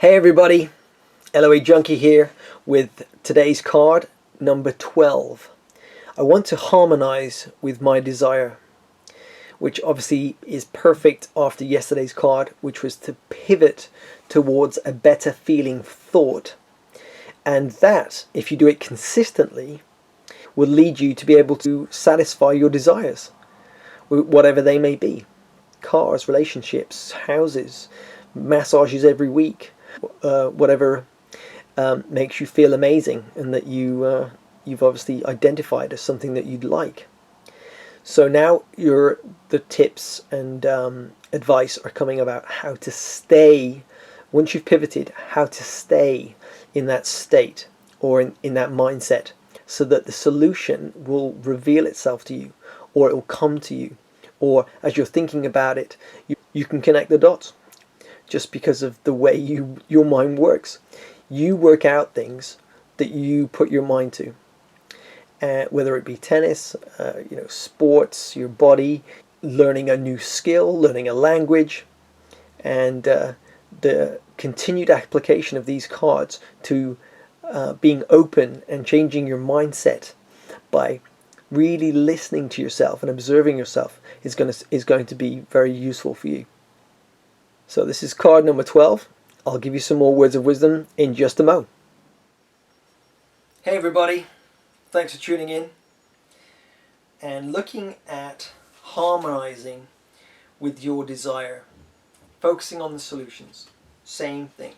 Hey everybody, LOA Junkie here with today's card number 12. I want to harmonize with my desire, which obviously is perfect after yesterday's card, which was to pivot towards a better feeling thought. And that, if you do it consistently, will lead you to be able to satisfy your desires, whatever they may be. Cars, relationships, houses, massages every week, whatever makes you feel amazing and that you've obviously identified as something that you'd like. So now the tips and advice are coming about how to stay, once you've pivoted, how to stay in that state or in that mindset so that the solution will reveal itself to you, or it will come to you, or as you're thinking about it, you can connect the dots just because of the way your mind works. You work out things that you put your mind to, whether it be tennis, sports, your body, learning a new skill, learning a language, and the continued application of these cards to being open and changing your mindset by really listening to yourself and observing yourself is going to be very useful for you. So this is card number 12. I'll give you some more words of wisdom in just a moment. Hey everybody, thanks for tuning in and looking at harmonizing with your desire, focusing on the solutions, same thing.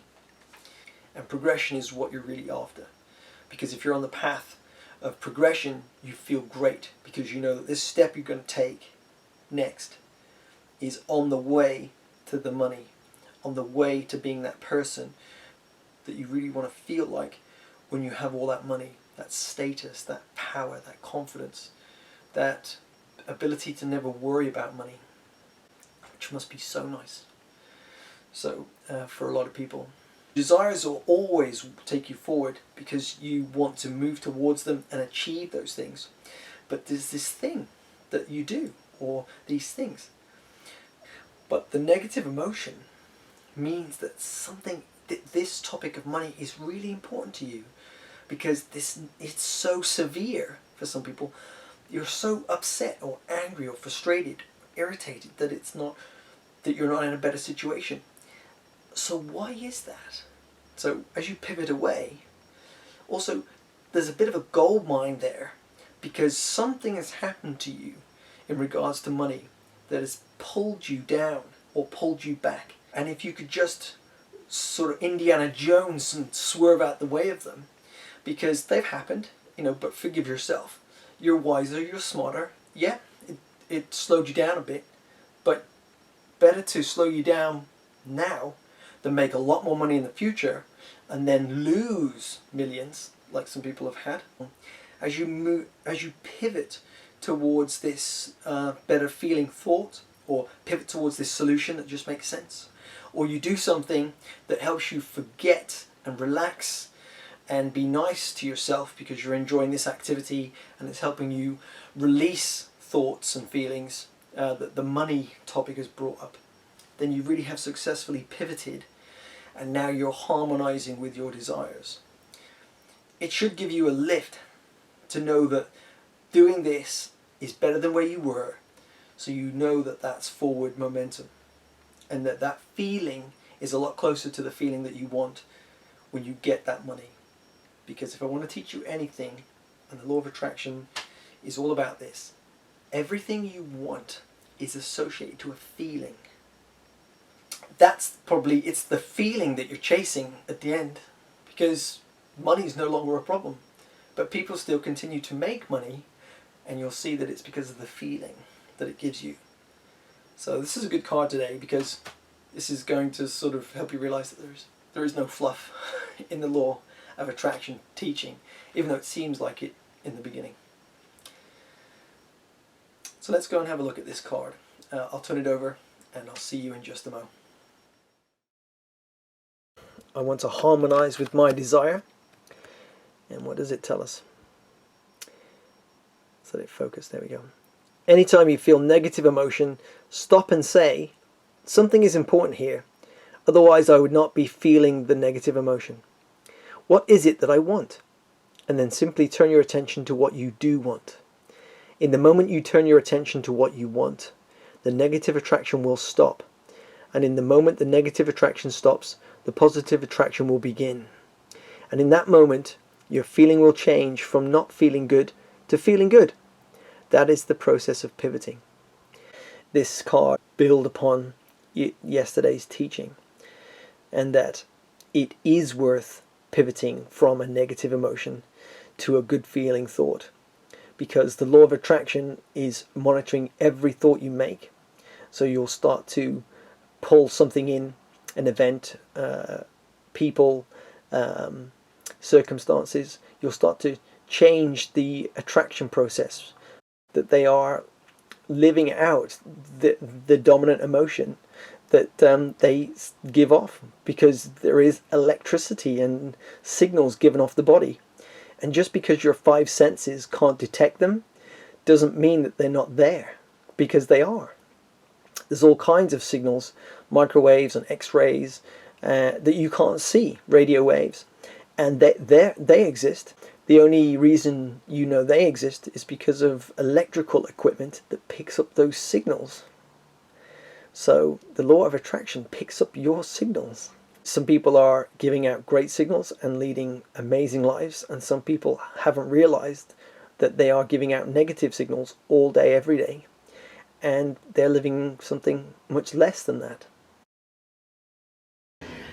And progression is what you're really after, because if you're on the path of progression, you feel great because you know that this step you're going to take next is on the way to the money, on the way to being that person that you really want to feel like when you have all that money, that status, that power, that confidence, that ability to never worry about money, which must be so nice. So for a lot of people, desires will always take you forward because you want to move towards them and achieve those things. But there's this thing that you do, or these things. But the negative emotion means that this topic of money is really important to you, because it's so severe for some people. You're so upset or angry or frustrated, irritated that you're not in a better situation. So why is that? So as you pivot away, also there's a bit of a gold mine there, because something has happened to you in regards to money that has pulled you down or pulled you back. And if you could just sort of Indiana Jones and swerve out the way of them, because they've happened, but forgive yourself. You're wiser, you're smarter. Yeah, it slowed you down a bit, but better to slow you down now than make a lot more money in the future and then lose millions like some people have had. As you pivot towards this better feeling thought, or pivot towards this solution that just makes sense, or you do something that helps you forget and relax and be nice to yourself because you're enjoying this activity and it's helping you release thoughts and feelings that the money topic has brought up, then you really have successfully pivoted, and now you're harmonizing with your desires. It should give you a lift to know that doing this is better than where you were, so you know that that's forward momentum, and that feeling is a lot closer to the feeling that you want when you get that money. Because if I want to teach you anything, and the law of attraction is all about this, everything you want is associated to a feeling. It's the feeling that you're chasing at the end, because money is no longer a problem, but people still continue to make money, and you'll see that it's because of the feeling that it gives you. So this is a good card today, because this is going to sort of help you realize that there is no fluff in the law of attraction teaching, even though it seems like it in the beginning. So let's go and have a look at this card. I'll turn it over and I'll see you in just a moment. I want to harmonize with my desire. And what does it tell us? So let it focus. There we go. Anytime you feel negative emotion, stop and say, something is important here. Otherwise, I would not be feeling the negative emotion. What is it that I want? And then simply turn your attention to what you do want. In the moment you turn your attention to what you want, the negative attraction will stop. And in the moment the negative attraction stops, the positive attraction will begin. And in that moment, your feeling will change from not feeling good to feeling good. That is the process of pivoting. This card builds upon yesterday's teaching, and that it is worth pivoting from a negative emotion to a good feeling thought, because the law of attraction is monitoring every thought you make. So you'll start to pull something in, an event, people, circumstances. You'll start to change the attraction process, that they are living out the dominant emotion that they give off, because there is electricity and signals given off the body. And just because your five senses can't detect them doesn't mean that they're not there, because they are. There's all kinds of signals, microwaves and x-rays, that you can't see, radio waves, and they exist. The only reason you know they exist is because of electrical equipment that picks up those signals. So the law of attraction picks up your signals. Some people are giving out great signals and leading amazing lives, and some people haven't realized that they are giving out negative signals all day, every day, and they're living something much less than that.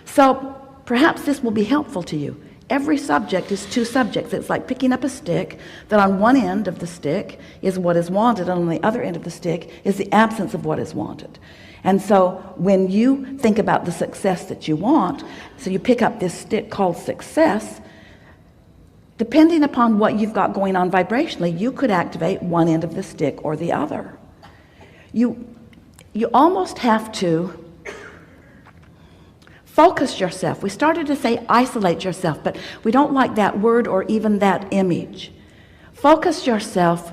So perhaps this will be helpful to you. Every subject is two subjects. It's like picking up a stick, that on one end of the stick is what is wanted, and on the other end of the stick is the absence of what is wanted. And so when you think about the success that you want, so you pick up this stick called success, depending upon what you've got going on vibrationally, you could activate one end of the stick or the other. You almost have to focus yourself. We started to say isolate yourself, but we don't like that word or even that image. Focus yourself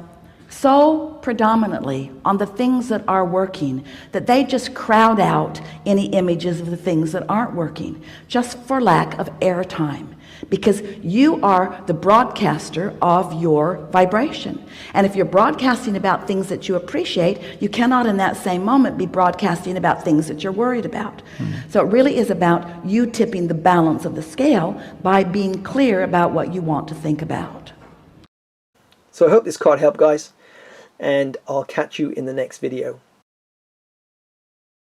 so predominantly on the things that are working that they just crowd out any images of the things that aren't working, just for lack of airtime, because you are the broadcaster of your vibration. And if you're broadcasting about things that you appreciate, you cannot in that same moment be broadcasting about things that you're worried about. So it really is about you tipping the balance of the scale by being clear about what you want to think about. So I hope this card helped, guys, and I'll catch you in the next video.